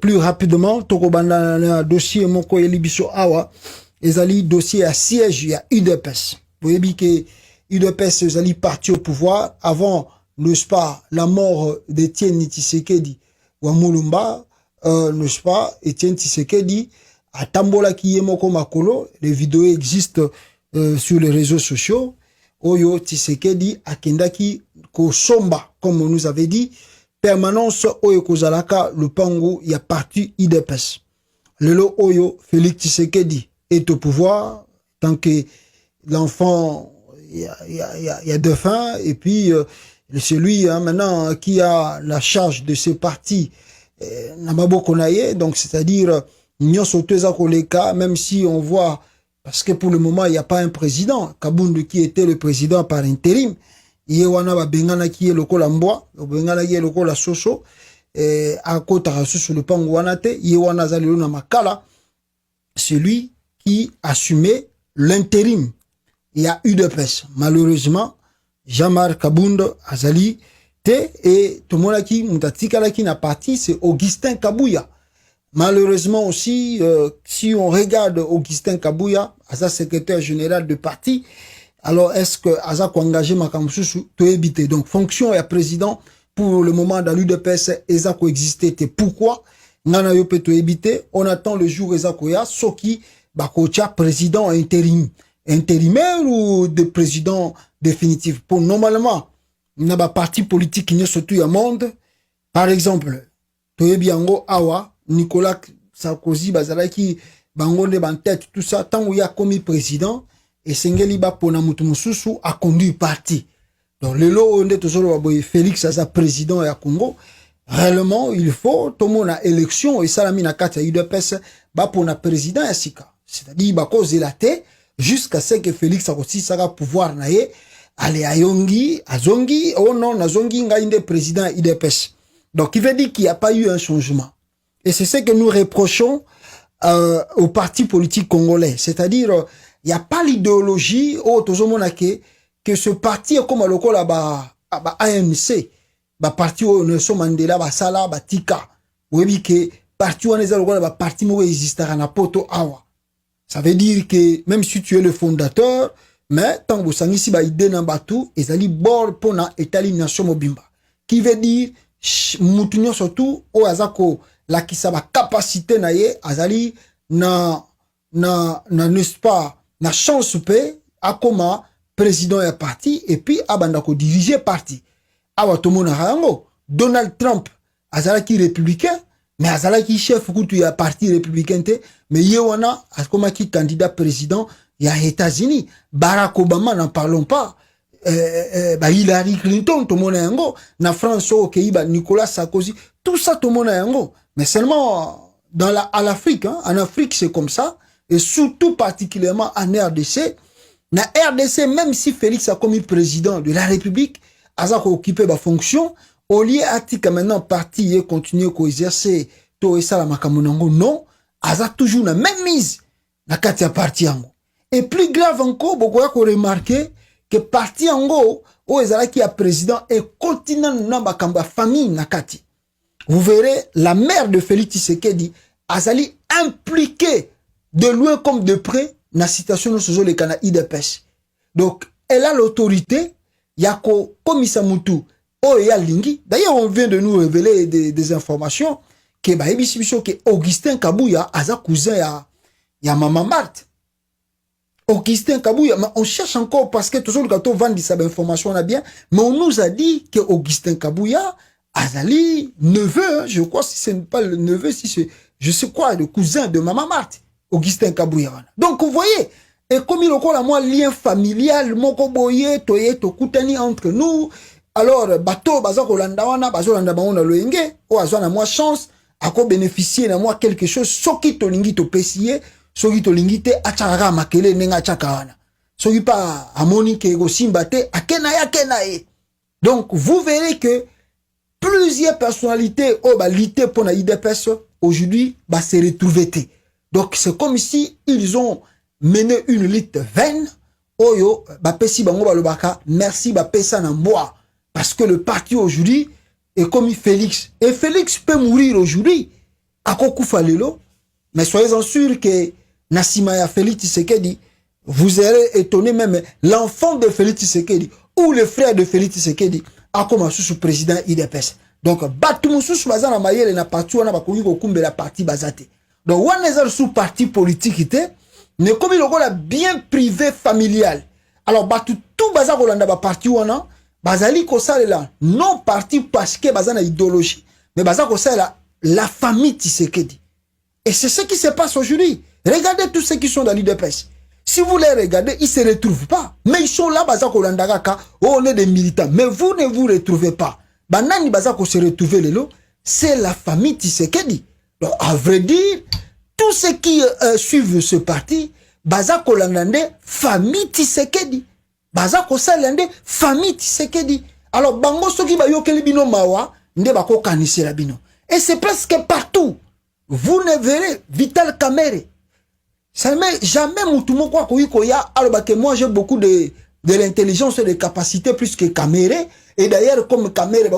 plus rapidement, tokobanda na dossier moko elibiso awa, ezali dossier à siège ya UDPS. Vous voyez que UDPS ezali parti au pouvoir avant, n'est-ce pas, la mort d'Étienne Tshisekedi wa Mulumba, n'est-ce pas, Étienne Tshisekedi a tambola ki moko makolo, les vidéos existent sur les réseaux sociaux. Oyo Tshisekedi akendaki ko somba, comme on nous avait dit, permanence oyo kozalaka le pango ya parti UDPS. Lelo oyo Félix Tshisekedi est au pouvoir tant que l'enfant il y a deux fins et puis celui maintenant qui a la charge de ce parti Namabo Konaye, donc c'est-à-dire nyonso teza koleka, même si on voit, parce que pour le moment il n'y a pas un président, Kabundu qui était le président par intérim, Yewana ba bengana qui est lokola mbwa, bengana qui est lokola soso, à côté sur le pango wanate, Yewana zalelo na makala, celui qui assumait l'intérim. Il y a UDPS. Malheureusement, Jean-Marc Kabund Azali te et tout le monde qui mutatika qui n'a parti, c'est Augustin Kabouya. Malheureusement aussi, si on regarde Augustin Kabouya, Aza secrétaire général de parti, alors est-ce que Aza ko engagé makamsusu to éviter. Donc fonction et président pour le moment dans l'UDPS Eza ko exister. Pourquoi ngana yo peut to éviter? On attend le jour Eza koya soki bakocha président intérim. Intérimaire ou de président définitif. Pour normalement, il n'y a pas parti politique qui n'est surtout au monde. Par exemple, Toyebiango Awa, Nicolas Sarkozy, Bazalaki, Bangonde Bantet, tout ça, tant où il y a commis président, et Sengeli Bapona Mutumususu a conduit parti. Donc, le lot, on est toujours Félix Aza président à Congo. Réellement, il faut, tout le monde a élection, et ça, la mina kata UDPS, Bapona président à Sika. C'est-à-dire, Bako Zelate, jusqu'à ce que Félix Sarkozy sera pouvoir naye aller à Yongi, à Zongi, oh non, na Zongi ngaïnde président IDPS. Donc il veut dire qu'il n'y a pas eu un changement. Et c'est ce que nous reprochons au parti politique congolais. C'est-à-dire, il n'y a pas l'idéologie que ce parti est comme le là ANC, parti où Nelson Mandela, Sala, Tika. Vous voyez que parti où on est là, parti où existera na poto awa. Ça veut dire que même si tu es le fondateur, mais tant que vous ici ba idée na batu, ezali bord pona etali nation mobimba. Qui veut dire mutunyo surtout o azako la kisaba capacité na ye azali na n'est-ce pas na chance pe akoma président ya parti et puis abanda ko diriger parti. Awa tomona hango Donald Trump azalaki républicain. Mais azalaki chef kutu ya parti républicain te, mais yewana akomaki candidat président ya États-Unis. Barack Obama n'en parlons pas. Hillary Clinton to mona yango na France au Keiba Nicolas Sarkozy, tout ça to mona yango. Mais seulement à l'Afrique, hein, en Afrique c'est comme ça et surtout particulièrement en RDC. Na RDC même si Félix a commis président de la République, azako occupé ba fonction. Au lieu atika maintenant parti et continuer à exercer to esala makamonango non, aza toujours la même mise na kati ya parti yango. Et plus grave encore, beaucoup ya ko remarquer que parti yango o ezala qui a président et continue na bakamba famille na kati. Vous verrez la mère de Félix Tshisekedi azali impliquée de loin comme de près na situation de ce le kana IDPS. Donc elle a l'autorité yako komisa mutu. Oh, et Lingi. D'ailleurs, on vient de nous révéler des informations que Augustin Kabouya a cousin ya Maman Marthe. Augustin Kabouya, on cherche encore parce que toujours le gâteau vend cette information là bien, mais on nous a dit que Augustin Kabouya azali neveu, je crois si ce n'est pas le neveu, si c'est je sais quoi, le cousin de Maman Marthe, Augustin Kabouya. Donc vous voyez, et comme il y a moi lien familial, moko boye, toye, tokutani entre nous. Alors, bateau, bazako landawana, bazo landabaona loenge, ou azwana moi chance, ako bénéficier na moi quelque chose, soki to lingi to pesiye, soki to lingi te acharaga makele nenga chakawana. Soki pa amoni ke ego simba te, akena ya kena e. Donc, vous verrez que plusieurs personnalités, oh, ba lité pour na IDPS, aujourd'hui, ba se retrouver te. Donc, c'est comme si ils ont mené une lutte vaine, oh yo, ba pesi bango ba lobaka, merci ba pesa na mboa. Parce que le parti aujourd'hui est comme Félix. Et Félix peut mourir aujourd'hui. akokufa lelo, mais soyez-en sûrs que Nassimaya Félix Tshisekedi, vous serez étonné même, l'enfant de Félix Tshisekedi, ou le frère de Félix Tshisekedi, a commencé sous président IDPS. Donc, Batumoussou Bazana Mayele na parti wana bakongi kokumbe la parti bazate. Donc, wana sous parti politique était, ne comme il a bien privé familial. Alors, batu tout baza kolanda ba parti wana, bazali kosalela non parti parce que bazana idéologie, mais baza kosalela la famille Tshisekedi. Et c'est ce qui se passe aujourd'hui. Regardez tous ceux qui sont dans l'IDPS. Si vous les regardez, ils ne se retrouvent pas. Mais ils sont là, baza kolanda kaka, on est des militants. Mais vous ne vous retrouvez pas. Banani baza ko se retrouver lelo, c'est la famille Tshisekedi. Donc, à vrai dire, tous ceux qui suivent ce parti, baza kolandande famille Tshisekedi. Baza kosalande famille Tshisekedi. Alors, bango soki ba yokeli bino mawa, nde bako kanise la bino. Et c'est presque partout. Vous ne verrez Vital Kamerhe. Ça ne met jamais Moutoumou quoi koya. Alors, que moi, j'ai beaucoup de l'intelligence et des capacités plus que Kamerhe. Et d'ailleurs, comme Kamerhe,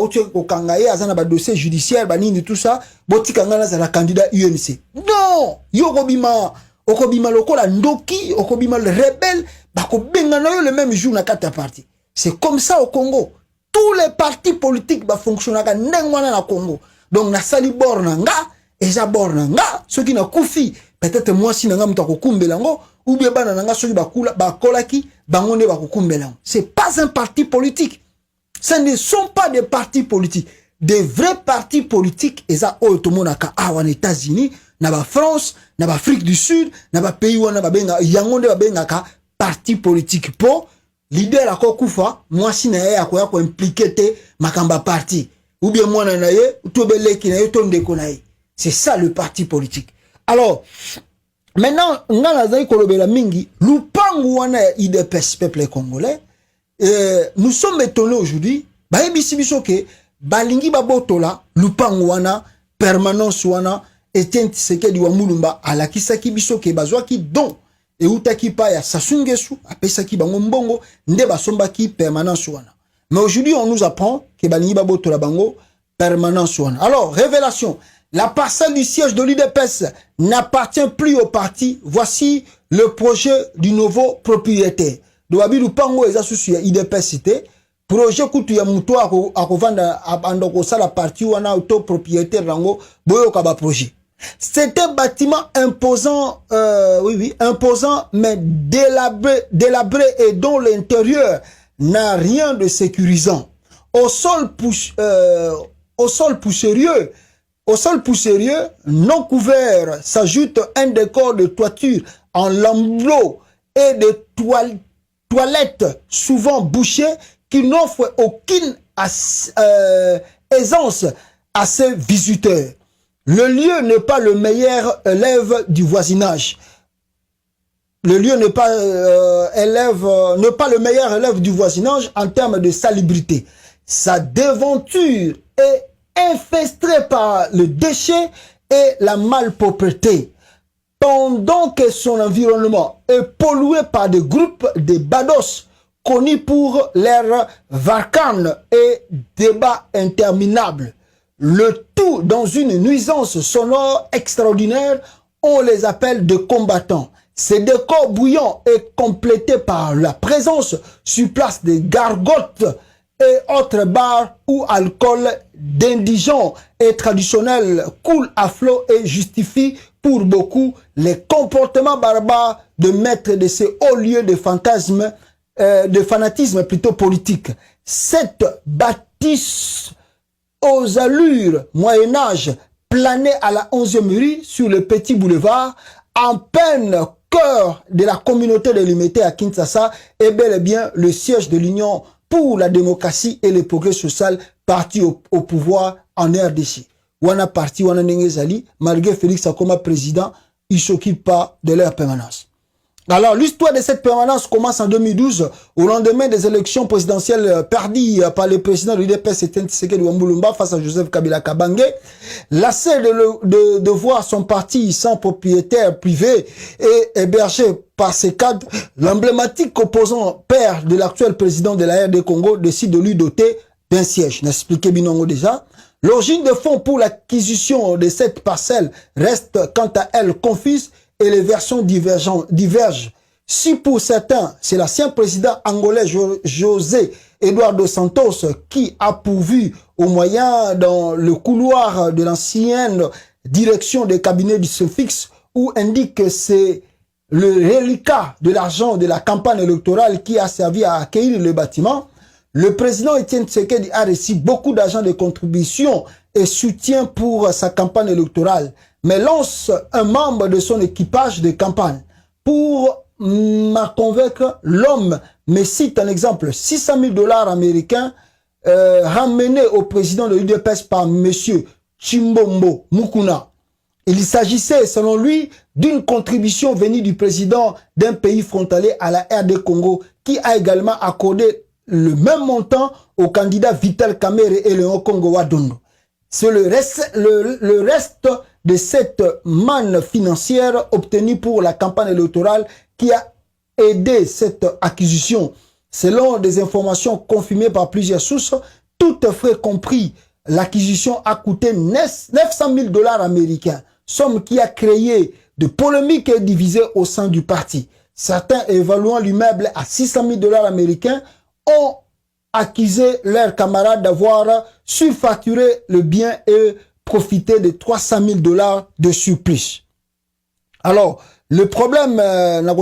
azana ba dossier judiciaire, banini tout ça, boti kangana za la candidat UNC. Non! Yokobima, okobima lokola ndoki, okobima le rebelle, bako bengana yo le même jour na kata parti. C'est comme ça au Congo. Tous les partis politiques ba fonctionnent ndengwana na Congo. Donc na sali bornanga, eza bornanga, ceux qui na koufi, peut-être moi si nanga mutako kumbelango, ou bien bana nanga ceux qui bakula, bakolaki, bangonde bako kumbelango. C'est pas un parti politique. Ce ne sont pas des partis politiques. Des vrais partis politiques, et ça, otomonaka, en États-Unis, na ba France, na ba Afrique du Sud, na ba pays wana ba benga, yangonde ba benga ka, parti politique. Pour, leader la kokufa, moi si na ya ko impliqué te, makamba parti. Ou bien moi na ye, tobele ki na ye, tonde ko na ye. C'est ça le parti politique. Alors, maintenant, ngana zai kolobela mingi, lupangu wana ya IDPS, peuple congolais, nous sommes étonnés aujourd'hui, balingi babotola, lupangu wana, permanence wana, Etienne Tshisekedi wa Mulumba, alakisaki biso ke bazwaki don, e utaki pa ya Sasungesu, apesaki bango mbongo, nde basombaki permanence wana. Mais aujourd'hui, on nous apprend que balingi babotola bango, permanence wana. Alors, révélation, la parcelle du siège de l'IDPS n'appartient plus au parti. Voici le projet du nouveau propriétaire. Doabi lupango eza susu ya IDPS cité projet kutu ya muto akovanda abandoko sala parti wana auto propriétaire rango boyo kaba projet. C'est un bâtiment imposant imposant mais délabré et dont l'intérieur n'a rien de sécurisant. Au sol poussiéreux non couvert s'ajoute un décor de toiture en lambeaux et de toilettes souvent bouchées qui n'offrent aucune aisance à ces visiteurs. Le lieu n'est pas le meilleur élève du voisinage. Le lieu n'est pas, le meilleur élève du voisinage en termes de salubrité. Sa devanture est infestée par le déchet et la malpropreté. Pendant que son environnement est pollué par des groupes de bados connus pour leurs varcanes et débats interminables. Le tout dans une nuisance sonore extraordinaire, on les appelle de combattants. Ces décors bouillants est complété par la présence sur place des gargotes et autres bars où alcool d'indigents et traditionnels coule à flot et justifie pour beaucoup les comportements barbares de maîtres de ces hauts lieux de fantasme, de fanatisme plutôt politique. Cette bâtisse aux allures Moyen-Âge planait à la 11e rue sur le petit boulevard en plein cœur de la communauté de l'Imité à Kinshasa est bel et bien le siège de l'Union pour la démocratie et le progrès social parti au pouvoir en RDC. Wana parti, wana Nengezali, malgré Félix Akoma président, il ne s'occupe pas de leur permanence. Alors, l'histoire de cette permanence commence en 2012, au lendemain des élections présidentielles perdues par le président de l'UDPS, Etienne Tshisekedi wa Mulumba, face à Joseph Kabila Kabange. Lassé de voir son parti sans propriétaire privé et hébergé par ses cadres, l'emblématique opposant père de l'actuel président de la RD Congo décide de lui doter d'un siège. N'a expliqué Binongo déjà. L'origine de fonds pour l'acquisition de cette parcelle reste quant à elle confuse et les versions divergent. Si pour certains, c'est l'ancien président angolais José Eduardo Santos qui a pourvu aux moyens dans le couloir de l'ancienne direction des cabinets du Suffixe où indique que c'est le reliquat de l'argent de la campagne électorale qui a servi à accueillir le bâtiment, le président Étienne Tshisekedi a reçu beaucoup d'argent de contribution et soutien pour sa campagne électorale, mais lance un membre de son équipage de campagne. Pour m'a convaincre, l'homme me cite un exemple, 600 000 $ américains ramenés au président de l'UDPS par monsieur Chimbombo Mukuna. Il s'agissait, selon lui, d'une contribution venue du président d'un pays frontalier à la RD Congo qui a également accordé le même montant au candidat Vital Kamerhe et Léon Congo Wadondo. C'est le reste de cette manne financière obtenue pour la campagne électorale qui a aidé cette acquisition. Selon des informations confirmées par plusieurs sources, toutes frais compris, l'acquisition a coûté 900 000 $ américains, somme qui a créé de polémiques et divisées au sein du parti. Certains évaluant l'immeuble à 600 000 $ américains ont accusé leurs camarades d'avoir surfacturé le bien et profité de 300 000 $ de surplus. Alors, le problème, alors,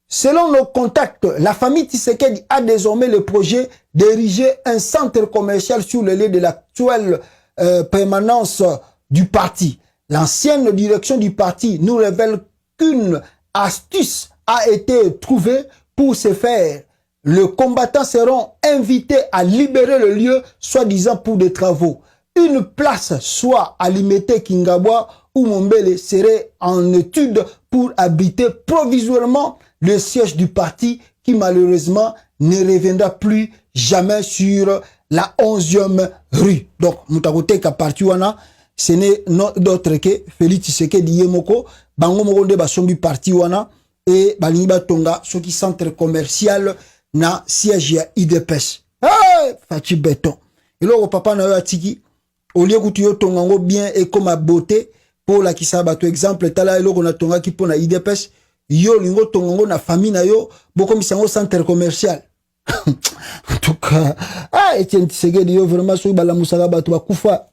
selon nos contacts, la famille Tshisekedi a désormais le projet d'ériger un centre commercial sur le lieu de l'actuelle permanence du parti. L'ancienne direction du parti nous révèle qu'une astuce a été trouvée pour ce faire. Les combattants seront invités à libérer le lieu, soi-disant pour des travaux. Une place, soit à Limete Kingabwa ou Mombele, serait en étude pour habiter provisoirement le siège du parti qui malheureusement ne reviendra plus jamais sur la 11e rue. Donc, Moutakote Kapartiwana, ce n'est d'autre que Félix Tshisekedi Yemoko, Bango Moronde Basombi Parti Wana, et Balinba Tonga, ce qui centre commercial na siège ya IDPS. Ah, Fachi Béton. Et là, papa na yo atiki, au lieu que tu yo tongango bien et comme à beauté, pour la kisaba, tu exemple, tala elo qu'on a tonga qui pour na IDPS, yo lingo tongango na famille na yo, beaucoup misango centre commercial. En tout cas, ah, Etienne Tshisekedi yo vraiment soki bala musaka batu bakufa.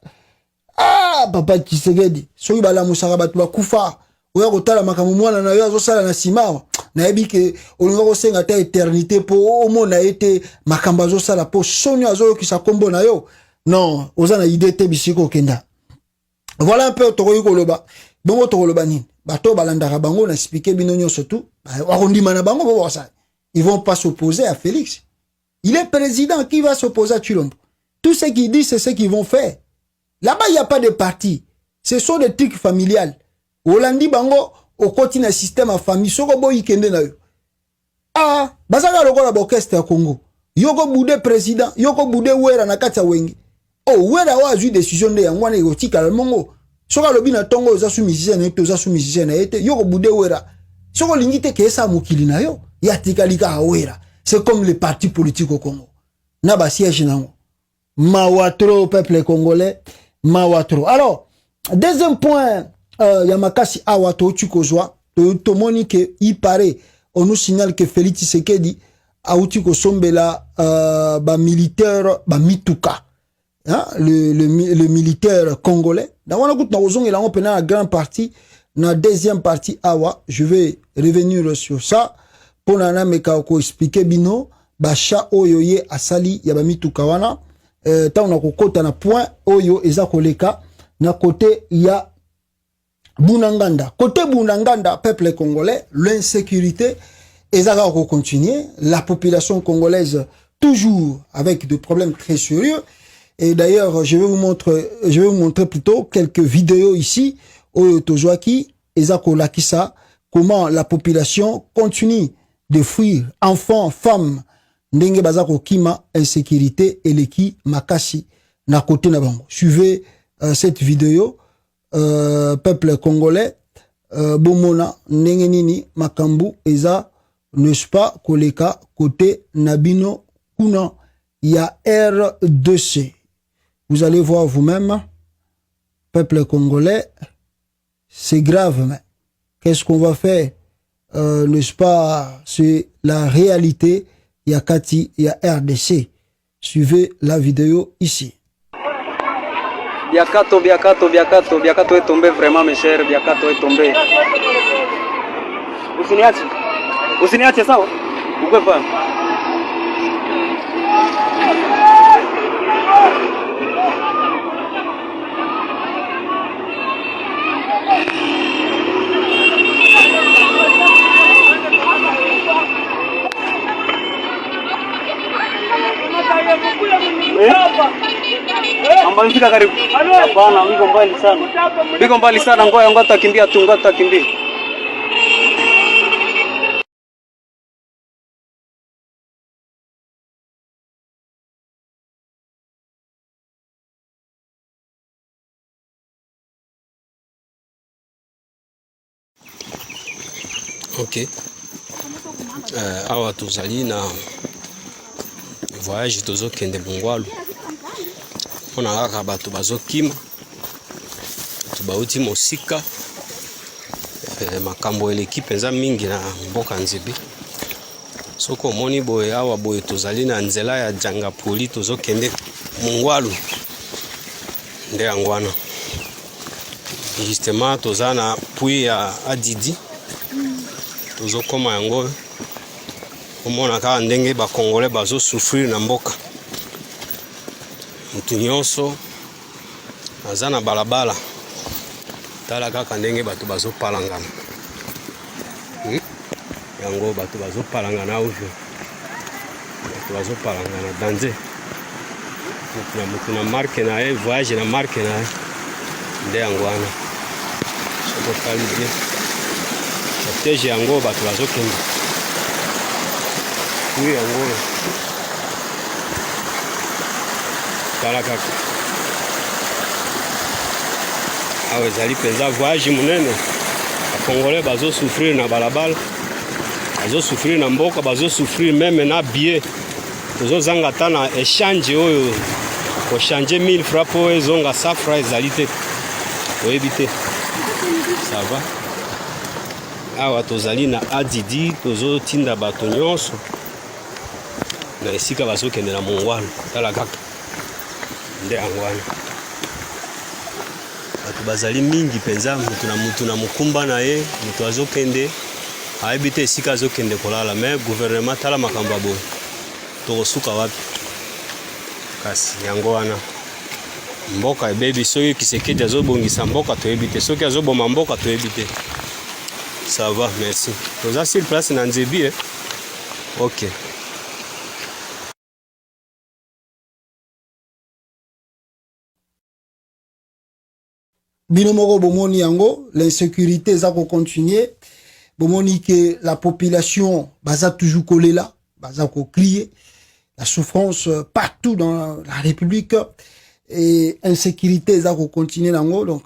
Ah, papa Tshisekedi, soki bala musaka batu bakufa. Oya kotala makambo mwana na yo azosala na sima. Nayebi ke olinga kosenga ta éternité po omona ete makambo azosala po soni azoyokisa kombo na yo. Non, oza na idée te bisiko kenda. Voilà un peu tokoyi koloba. Bongo tokoloba nini? Bato balandaka bango na expliquer bino nyonso tout. Wakondima na bango bo ça. Ils vont pas s'opposer à Félix. Il est président, qui va s'opposer à Chilombo? Tout ce qu'il dit, c'est ce qu'ils vont faire. Là-bas, il n'y a pas de parti. Ce sont des trucs familiales. Olandi bango, au continent un système en famille, soko boyi kende na yo. Ah, bazaka lokola bokeste ya Congo. Yoko bude président, yoko bude wera na kati ya wengi. Oh, wera wa azui décision de yangwana yotika le mongo. Soka lobi na tongo oza sou musicien na ete, oza sou musicien na ete, yoko bude wera. Soko lingite ke esa mokili na yo, ya tikalika awera. C'est comme les partis politiques au Congo. Naba siège nango. Mawatro, peuple congolais, mawatro. Alors, deuxième point, Yamakasi Awato Chukozwa, Tomoni que il paraît, on nous signale que Félix Tshisekedi a Utiko Sombela, militaire, mituka, hein, le militaire congolais. Dans on a goûté dans et là on la grande partie, la deuxième partie Awa, je vais revenir sur ça pour nana meka ko expliquer bino, bacha oyoye asali ya mituka wana, ta on a kokota na point oyo eza koleka na côté ya Bunanganda. Côté Bunanganda, peuple congolais, l'insécurité, et ça va continuer. La population congolaise, toujours avec des problèmes très sérieux. Et d'ailleurs, je vais vous montrer plutôt quelques vidéos ici, au Tojoaki, et ça, comment la population continue de fuir enfants, femmes, ndenge bazako kima, insécurité, et leki, makasi, na côté na bango. Suivez cette vidéo. Peuple congolais bomona ndenge nini makambu eza n'est-ce pas, koleka côté Nabino Kuna, il y a R2C. Vous allez voir vous-même, peuple congolais, c'est grave, mais qu'est-ce qu'on va faire? N'est-ce pas, c'est la réalité. Il y a Kati, il y a RDC. Suivez la vidéo ici. Biakato est tombé vraiment, mes chers. Biakato est tombé. Usiniache sawa? Ukwe pa. Ambao fika karibu. Hapana, wiko mbali sana. Wiko mbali sana, ngoja atakimbia tu, ngoja atakimbia. Ok. Awa tozali na voyage tozokende Bongwalu. On a kaka bato bazokima. Tubauti mosika. Makambo eleki penza mingi na mboka nzebe. Soko moni boye awa boye tozali na nzela ya Jangapoli tozokende Bongwalu. Nde yangwana. Justement tozana pui ya Adidi. Tozokoma yango. Omona kaka ndenge ba Congolais bazo souffrir na mboka. Mutu nyonso aza na balabala. Tala kaka ndenge bato bazo palangana. Yango bato bazo palangana ovyo. Bato bazo palangana danger. Mutu na marque na ye, voyage na marque na ye. Nde yango wana. Soko tali bien. Protège yango bato bazo kende. Oui yango. Tala kaka. Awa ezali penza voyage munene. Congolais bazo souffrir na balabala. Bazo souffrir na mboka, bazo souffrir même na billet. Tozo zanga ta na échange oyo. Ko changer 1000 francs po ezonga 100 francs ezali te. Oyebi te. Ça va? Awa tozali na Adidi, tozo tinda bato nyonso. Na esika bazo kende na Bongwalu. Tala kaka. Nde angwana. Bato bazali mingi penza, mutu na mukumba na ye, mutu azokende. Ayebi esika azokende kolala, mais gouvernement tala makambo boye. Tokosuka wapi? Kasi yango wana. Mboka ebebi soki Kisekedi azobongisa mboka toyebi te, soki azoboma mboka toyebi te. Ça va, merci. Toza sur place na Nzebi, eh? Ok. Binomoro bomoni yango, l'insécurité za ko continuer. Bomoni que la population baza toujours collée là, baza ko crier. La souffrance partout dans la République et insécurité za ko continuer yango, donc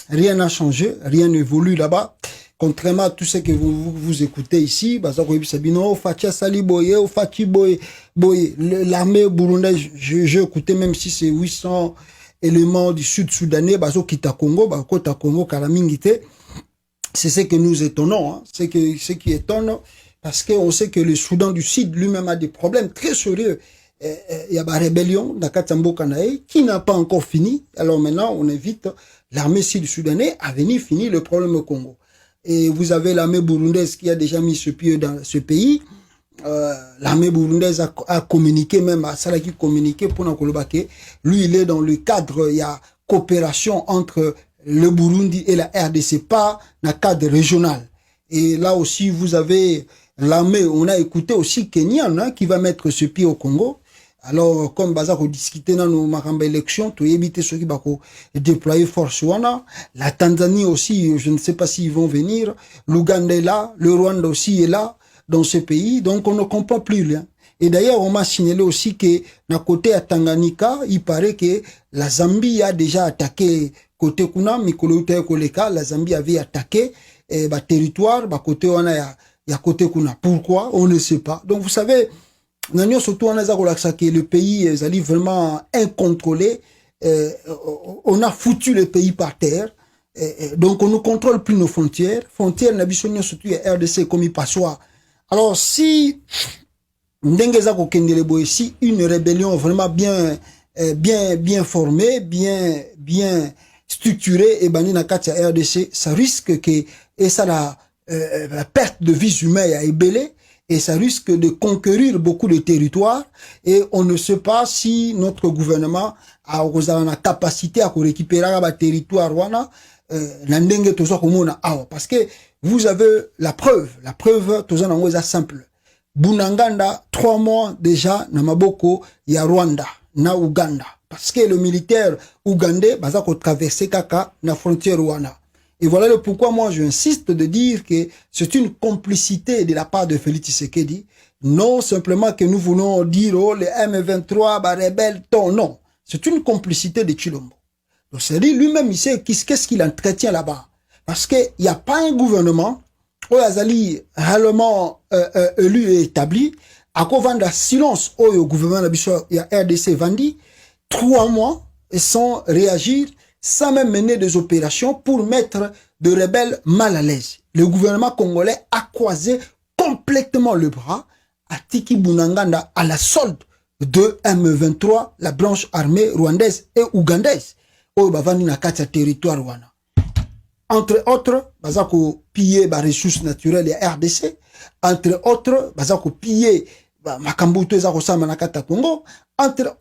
rien n'a changé, rien n'évolue là-bas. Contrairement à tout ce que vous écoutez ici, baza ko yebisa bino Fatia Sali boye, ou Fati boye, l'armée burundaise, j'ai écouté même si c'est 800 éléments du sud-soudanais, bazo kita Congo, bakota Congo kalamingite. C'est ce que nous étonnons, hein. Ce qui étonne, parce qu'on sait que le Soudan du Sud lui-même a des problèmes très sérieux. Il y a une rébellion dans Katambo Kanae qui n'a pas encore fini. Alors maintenant, on invite l'armée sud-soudanaise à venir finir le problème au Congo. Et vous avez l'armée burundaise qui a déjà mis ce pied dans ce pays. L'armée burundaise a communiqué, même à Salaki communiqué pour Nakolobake. Lui, il est dans le cadre, il y a coopération entre le Burundi et la RDC, pas dans le cadre régional. Et là aussi, vous avez l'armée, on a écouté aussi Kenyan, hein, qui va mettre ce pied au Congo. Alors, comme Bazako discutait dans nos maramba élections, tu éviter ceux qui vont déployer force wana. La Tanzanie aussi, je ne sais pas s'ils vont venir. L'Ouganda est là, le Rwanda aussi est là, dans ce pays. Donc, on ne comprend plus rien. Et d'ailleurs, on m'a signalé aussi que, d'un côté à Tanganyika, il paraît que la Zambie a déjà attaqué côté kuna, Mikolo Koleka, la Zambie avait attaqué, territoire, côté on a il y a côté qu'on a. Pourquoi? On ne sait pas. Donc, vous savez, surtout on a que le pays est vraiment incontrôlé. On a foutu le pays par terre. Donc, on ne contrôle plus nos frontières. Frontières, n'abissons surtout RDC comme il passe. Alors, si si une rébellion vraiment bien formée, bien structurée, et banni na RDC, ça risque que, et ça la perte de vies humaines à ébélé, et ça risque de conquérir beaucoup de territoires, et on ne sait pas si notre gouvernement a la capacité à récupérer un territoire, parce que vous avez la preuve, tout ça est simple. Bunanganda, 3 mois déjà, na maboko, ya Rwanda, na Uganda. Parce que le militaire ougandais, baza ko traverser kaka, na frontière Rwanda. Et voilà le pourquoi moi j'insiste de dire que c'est une complicité de la part de Félix Tshisekedi. Non simplement que nous voulons dire, oh, les M23, bah, rebelles, non. C'est une complicité de Tshilombo. Donc, c'est-à-dire, lui-même, il sait qu'est-ce qu'il entretient là-bas. Parce qu'il n'y a pas un gouvernement, où Azali, réellement, élu et établi, à quoi vendre silence, au gouvernement, il y a RDC Vandi, 3 mois, sans réagir, sans même mener des opérations pour mettre de rebelles mal à l'aise. Le gouvernement congolais a croisé complètement le bras à Tiki Bunanganda à la solde de M23, la branche armée rwandaise et ougandaise, au Bavani na katia territoire rwanda. Entre autres, bazako piller les ressources naturelles et RDC, entre autres, bazako piller makambuto zako sama na kata Congo,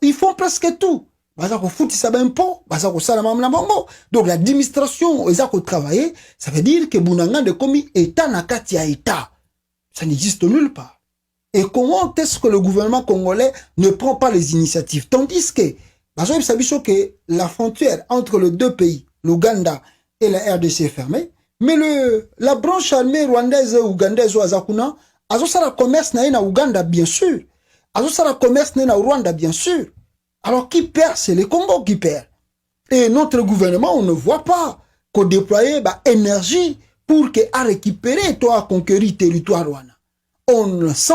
ils font presque tout. Bazako fouti sa bimpo, bazako sala mamna bongo. Donc l'administration, ils ont travaillé, ça veut dire que Bunanganda komi état na katia état. Ça n'existe nulle part. Et comment est-ce que le gouvernement congolais ne prend pas les initiatives? Tandis que, que la frontière entre les deux pays, l'Ouganda et la RDC est fermée, mais la branche armée rwandaise et ougandaise ou azakuna, azosa la commerce na Ouganda, bien sûr. Azosa la commerce na Rwanda, bien sûr. Alors qui perd? C'est le Congo qui perd. Et notre gouvernement, on ne voit pas qu'on déploie énergie pour à récupérer, toi, à conquérir territoire rwanda. On sent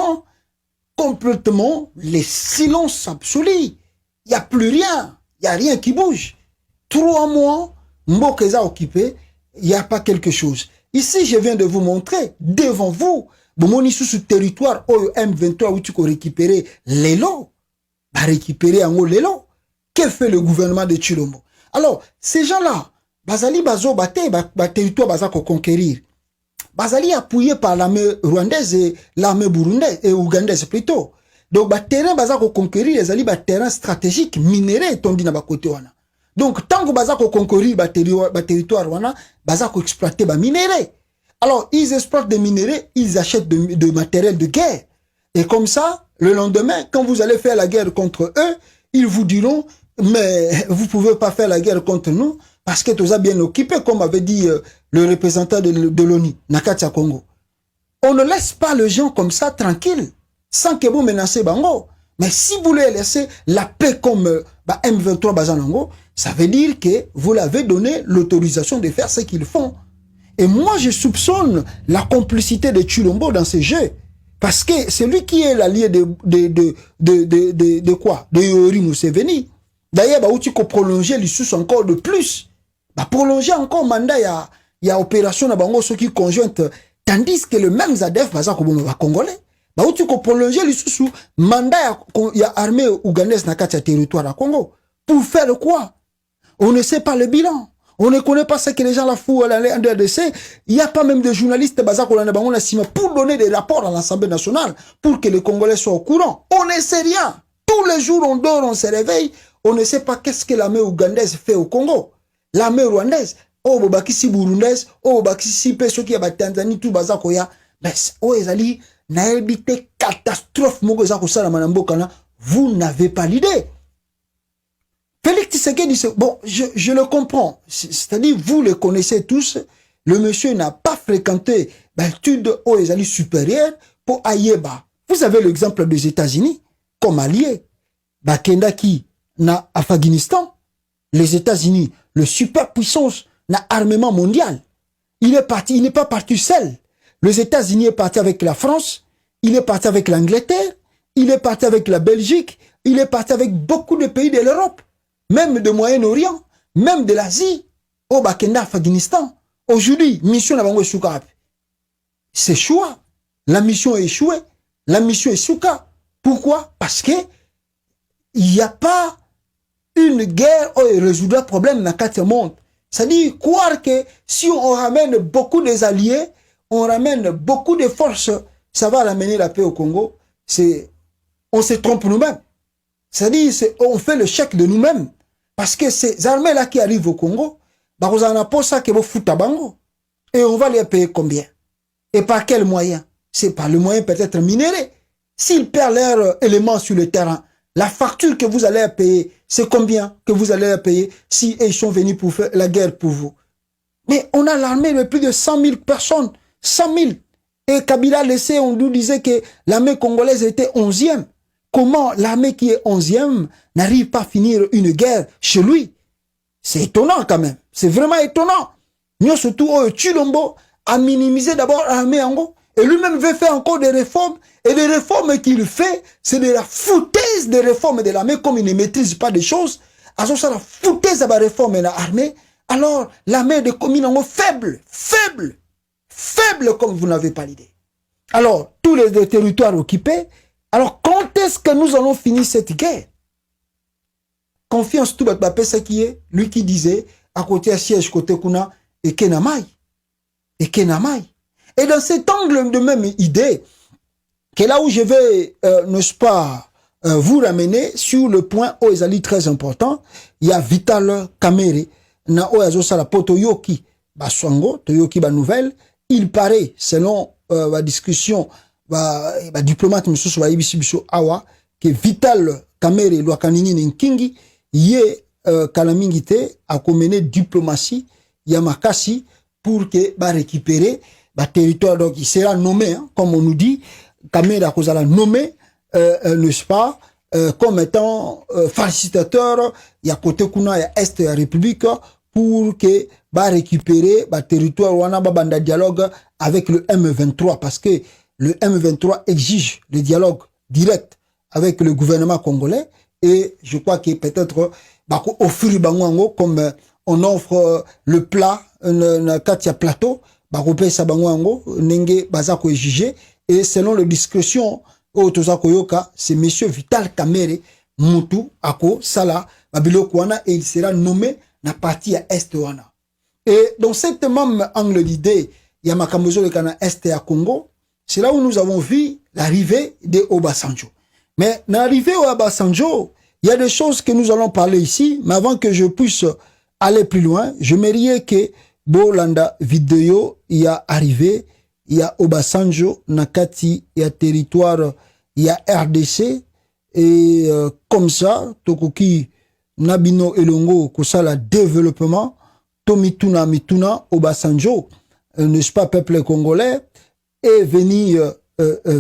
complètement le silence absolu. Il n'y a plus rien. Il n'y a rien qui bouge. 3 mois, Mbokeza occupé, il n'y a pas quelque chose. Ici, je viens de vous montrer, devant vous, Bomoni sous ce territoire, M23, où tu peux récupérer les lots. Bah, récupérer en haut les lots. Que fait le gouvernement de Tshilombo? Alors, ces gens-là, Bazali Bazo Bate, territoire Bazako conquérir. Bazali appuyé par l'armée rwandaise et l'armée burundaise et ougandaise plutôt. Donc, terrain Bazako conquérir, les alliés, terrain stratégique, minéré, tondi na côté wana. Donc, tant que Bazako conquérir, territoire wana, Bazako exploiter, minéré. Alors, ils exploitent des minéraux, ils achètent de matériel de guerre. Et comme ça, le lendemain, quand vous allez faire la guerre contre eux, ils vous diront, mais vous pouvez pas faire la guerre contre nous, parce que tout ça bien occupé, comme avait dit le représentant de l'ONU, Nakatia Congo. On ne laisse pas les gens comme ça tranquilles, sans que vous menacez Bango. Mais si vous les laissez la paix comme M23 Bazanango, ça veut dire que vous l'avez donné l'autorisation de faire ce qu'ils font. Et moi, je soupçonne la complicité de Tshilombo dans ces jeux. Parce que c'est lui qui est l'allié de quoi? De Yoweri Museveni. D'ailleurs, où tu peux prolonger les sous encore de plus. Prolonger encore mandat, il y a opération na bango ceux qui conjointe. Tandis que le même ZADF, congolais. Où tu peux prolonger les sous mandat, il y a armée ougandaise na katia territoire à Congo. Pour faire quoi? On ne sait pas le bilan. On ne connaît pas ce que les gens la foutent en RDC. Il n'y a pas même de journalistes pour donner des rapports à l'Assemblée nationale pour que les Congolais soient au courant. On ne sait rien. Tous les jours, on dort, on se réveille. On ne sait pas qu'est-ce que l'armée ougandaise fait au Congo. L'armée rwandaise, Bobakisi burundaise, Bobakisi ceux qui a Tanzanie, tout bazakoya. Mais, ezali, na évité catastrophe, vous n'avez pas l'idée. Félix Tshisekedi, bon, je le comprends. C'est-à-dire, vous le connaissez tous. Le monsieur n'a pas fréquenté l'étude aux alliés supérieurs pour Ayeba. Vous avez l'exemple des États-Unis comme alliés. Kendaki na Afghanistan. Les États-Unis, le superpuissance na armement mondial. Il est parti, il n'est pas parti seul. Les États-Unis est parti avec la France, il est parti avec l'Angleterre, il est parti avec la Belgique, il est parti avec beaucoup de pays de l'Europe, même de Moyen-Orient, même de l'Asie, au Bakenda, Afghanistan. Aujourd'hui, mission n'a pas échoué. C'est choix. La mission est échouée. La mission est souka. Pourquoi? Parce que il n'y a pas une guerre qui résoudra le problème dans le monde. C'est-à-dire croire que si on ramène beaucoup des alliés, on ramène beaucoup de forces, ça va ramener la paix au Congo. On se trompe nous-mêmes. C'est-à-dire on fait le chèque de nous-mêmes. Parce que ces armées-là qui arrivent au Congo, bah, vous en avez pas ça que vous foutez à Bango. Et on va les payer combien? Et par quel moyen? C'est par le moyen peut-être minéré. S'ils perdent leurs éléments sur le terrain, la facture que vous allez payer, c'est combien que vous allez payer si ils sont venus pour faire la guerre pour vous? Mais on a l'armée de plus de 100 000 personnes. 100 000. Et Kabila laissé, on nous disait que l'armée congolaise était 11e. Comment l'armée qui est 11e n'arrive pas à finir une guerre chez lui? C'est étonnant quand même. C'est vraiment étonnant. Nous, surtout, Chilombo a minimisé d'abord l'armée Ango. Et lui-même veut faire encore des réformes. Et les réformes qu'il fait, c'est de la foutaise des réformes de l'armée, comme il ne maîtrise pas des choses. Alors ça, la foutaise de la réforme de l'armée. Alors, l'armée de communes Ango faible, faible, faible comme vous n'avez pas l'idée. Alors, tous les territoires occupés. Alors, quand est-ce que nous allons finir cette guerre? Confiance tout le ce qui est, lui qui disait, à côté à siège, côté Kuna, et Kenamai. Et Kenamai. Et dans cet angle de même idée, que là où je vais, n'est-ce pas, vous ramener sur le point où ils allaient très important, il y a Vital Kamerhe, na oyazo la poto yoki, baswango, toyoki ba nouvelle, il paraît, selon la discussion, diplomate monsieur wa ibisi biso awa, que Vital Kamerhe lwa kanini nkingi, yé kalamingite a mené diplomatie, yamakasi, pour que ba récupérer ba territoire. Donc il sera nommé, hein, comme on nous dit, Kamerhe a causé la nommé, n'est-ce pas, comme étant facilitateur, il y a côté kuna, il y a est de la République, pour que ba récupérer ba territoire wana ba banda dialogue avec le M23, parce que le M23 exige le dialogue direct avec le gouvernement congolais. Et je crois que peut-être offrir bango comme on offre le plat na katia plateau bakope sa bango nenge bazako exigé. Et selon les discussions au tozako yoka, c'est monsieur Vital Kamerhe mutu ako sala babilo kwana, et il sera nommé na partie à est wana. Et dans cette même angle d'idée, il y a makamozo le kana est à Congo. C'est là où nous avons vu l'arrivée de Obasanjo. Mais l'arrivée au Obasanjo, il y a des choses que nous allons parler ici, mais avant que je puisse aller plus loin, je m'aimerais que Bolanda vidéo y a arrivé, il y a Obasanjo, Nakati, il y a territoire, il y a RDC, et comme ça, Tokoki, Nabino Elongo, Kosala développement, Tomituna Mituna, Obasanjo, n'est-ce pas, peuple congolais, et venir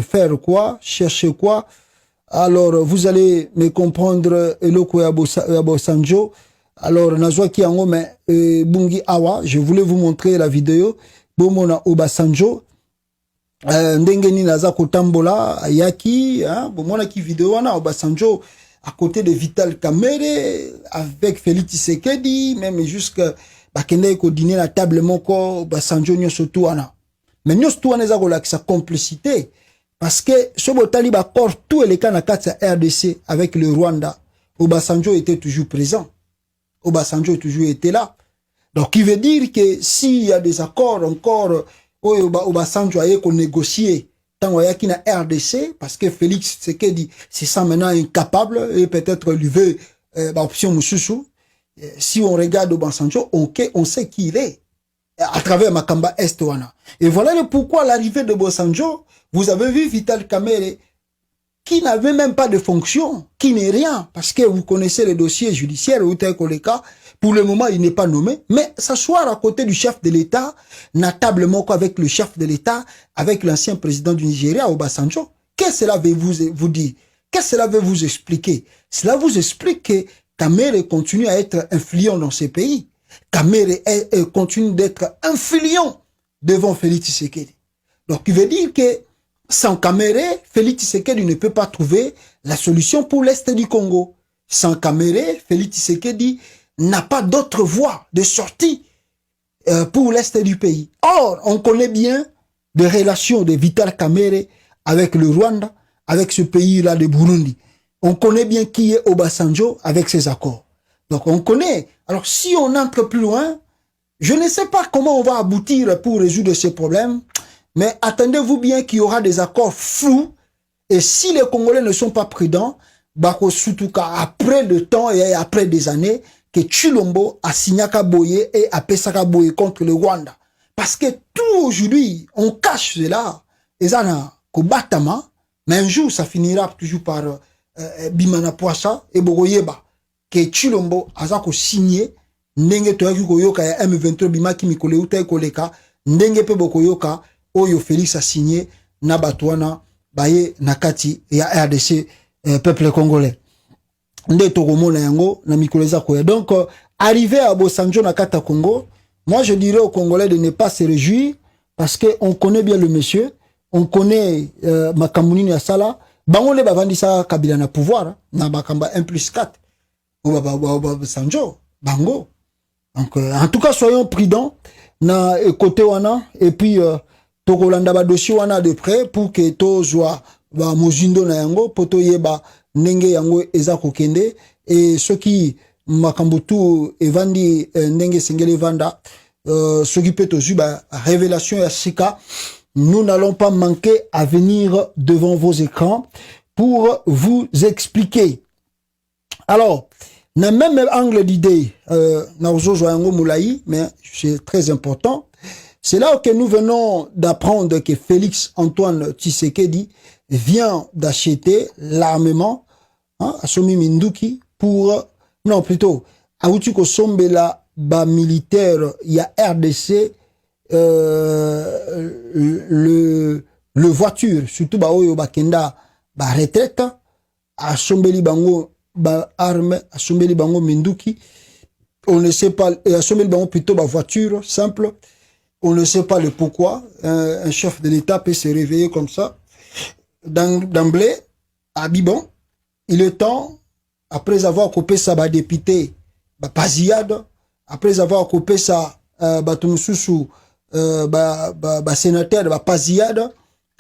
faire quoi, chercher quoi. Alors, vous allez me comprendre, Eloko Obasanjo. Alors, Nazwaki Ango, mais Bungi Awa, je voulais vous montrer la vidéo. Bomona Obasanjo. Ndengeni Naza Kotambola, Yaki, hein, Bomona ki vidéo, wana Obasanjo, à côté de Vital Kamerhe, avec Félix Tshisekedi, même jusqu'à Bakende ko dîner la table moko, Obasanjo nyosotu wana. Mais nous tous on a sa complicité, parce que ce botali bakor tout les cas na RDC avec le Rwanda, Obasanjo était toujours présent. Obasanjo toujours été là. Donc il veut dire que s'il y a des accords encore, Obasanjo a qu'on négocier tant qu'il y a na RDC, parce que Félix Tshisekedi se sent maintenant incapable et peut-être lui veut option mususu. Si on regarde Obasanjo, on sait qui il est à travers Makamba Est wana. Et voilà le pourquoi l'arrivée de Obasanjo, vous avez vu Vital Kamerhe, qui n'avait même pas de fonction, qui n'est rien, parce que vous connaissez les dossiers judiciaires, pour le moment il n'est pas nommé, mais s'asseoir à côté du chef de l'État, notablement avec le chef de l'État, avec l'ancien président du Nigeria, Obasanjo. Qu'est-ce que cela veut vous dire? Qu'est-ce que cela veut vous expliquer? Cela vous explique que Kamerhe continue à être influent dans ces pays. Kamerhe continue d'être influent devant Félix Tshisekedi. Donc, il veut dire que sans Kamere, Félix Tshisekedi ne peut pas trouver la solution pour l'Est du Congo. Sans Kamere, Félix Tshisekedi n'a pas d'autre voie de sortie pour l'Est du pays. Or, on connaît bien les relations de Vital Kamerhe avec le Rwanda, avec ce pays-là de Burundi. On connaît bien qui est Obasanjo avec ses accords. Donc, on connaît. Alors, si on entre plus loin, je ne sais pas comment on va aboutir pour résoudre ces problèmes, mais attendez-vous bien qu'il y aura des accords flous, et si les Congolais ne sont pas prudents, surtout après le temps et après des années, que Chilombo a signé Boye et a Pesaka Boye contre le Rwanda. Parce que tout aujourd'hui, on cache cela, et ça n'a qu'au battement, mais un jour, ça finira toujours par Bimana Poissa et Bogoyeba, que Chilombo a signé, ndenge toyaki koyoka ya M23 bimaki mikole uta koleka, ndenge pe bokoyoka, Oyo Félix a signé na batwana baye nakati ya RDC peuple congolais. Nde tokomona yango na mikoleza koya. Donc arrivé à Obasanjo na kata Congo, moi je dirais aux Congolais de ne pas se réjouir parce que on connaît bien le monsieur, on connaît Makamuni ya sala, bango le bavandisa Kabila na pouvoir na bakamba 1+4. Obasanjo bango. Donc en tout cas soyons prudents na côté wana et puis tokolanda ba dossier wana de près pour que to joa ba mozindo na yango poto yeba ndenge yango eza kokende et ceux qui makambutu evandi ndenge sengele vanda ceux qui peut ba révélation ya sika, nous n'allons pas manquer à venir devant vos écrans pour vous expliquer. Alors na même angle d'idée na ozozo yango moulayi, mais c'est très important. C'est là que nous venons d'apprendre que Félix Antoine Tshisekedi vient d'acheter l'armement à Somi Minduki pour, non plutôt, à Outiko Sombela, ba militaire, il y a RDC, le voiture, surtout ba Oyo Bakenda, ba retraite, à Sombeli Bango, ba arme, à Sombeli Bango Minduki, on ne sait pas, à Sombeli Bango plutôt ba voiture, simple. On ne sait pas le pourquoi. Un chef de l'État peut se réveiller comme ça. D'emblée, à Bibon, il est temps, après avoir coupé sa député, Paziade, après avoir coupé sa Batumususu, sénateur, Paziade,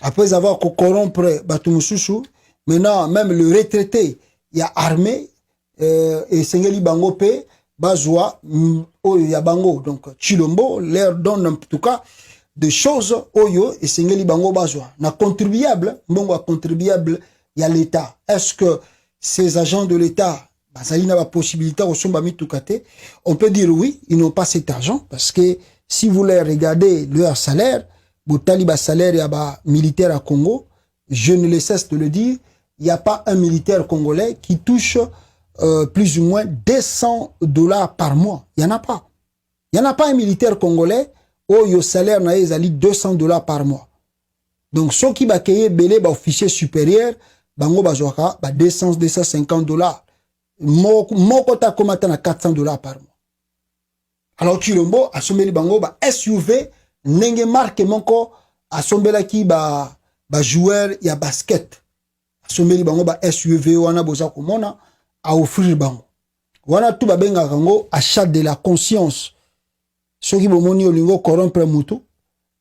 après avoir corrompre Batumususu, maintenant, même le retraité, il y a armé, et Sengeli Bangope, Bazoua, Oyo Bango, donc Chilombo leur donne en tout cas des choses Oyo et Sengeli Bango Bazoua. Na contribuable, bon contribuable, il y a l'État. Est-ce que ces agents de l'État, il y a la possibilité au Sombami Toukate, on peut dire oui, ils n'ont pas cet argent parce que si vous les regardez leur salaire, Boutaliba salaire et militaire à Congo, je ne les cesse de le dire, il n'y a pas un militaire congolais qui touche plus ou moins $200 par mois. Il n'y en a pas. Il n'y en a pas un militaire congolais où le salaire n'a pas $200 par mois. Donc, ceux qui va payer belé officier supérieur, bango bazwaka 200-250$. Moko ta komata na $400 par mois. Alors, Chilombo a sombeli bango SUV nenge marque moko a sombela ki joueur ya basket. A sombeli bango SUV wana boza komona à offrir bango. Wana tout babenga kango achat de la conscience. Ceux qui bomoni olingo corrompre mutu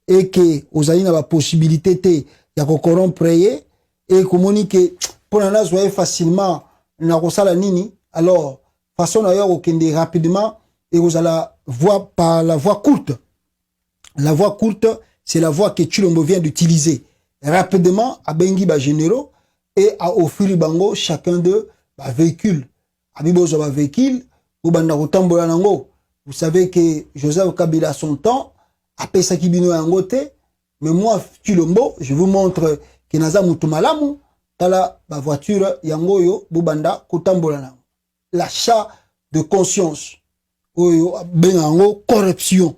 et que ozali na ba possibilité te ya ko corrompre ye et komoni que pour na zoye facilement na kosala nini, alors façon na yo kende rapidement et vous allez voir par la voie courte. La voie courte, c'est la voie que Chilombo vient d'utiliser. Rapidement à bengi ba généraux et à offrir bango chacun d'eux véhicule. Abibozo ba véhicule, ou banda rotambola nango. Vous savez que Joseph Kabila son temps, après ça qui bino yangote, mais moi, Chilombo, je vous montre que naza mutumalamu, tala ba voiture yangoyo, bubanda kotambola nango. L'achat de conscience. Oyo, benango, corruption.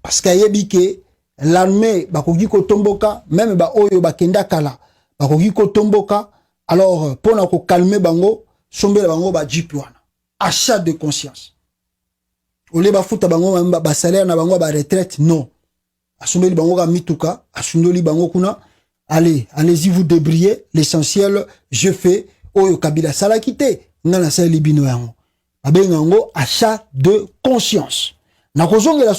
Parce qu'il y a que l'armée, bakogi kotomboka, même ba oyo bakenda kala, bakogi kotomboka, alors, pour nous calmer bango, somber bango ba jeep wana. Achat de conscience. Ole ba futa bango ba salaire na bango ba retraite, non. asomeli bango ka mituka, asundoli bango kuna. Allez-y vous débriller. L'essentiel, je fais. Oyo Kabila salakite. Ngana sa libino yango. Abengango achat de conscience. Na kozonge la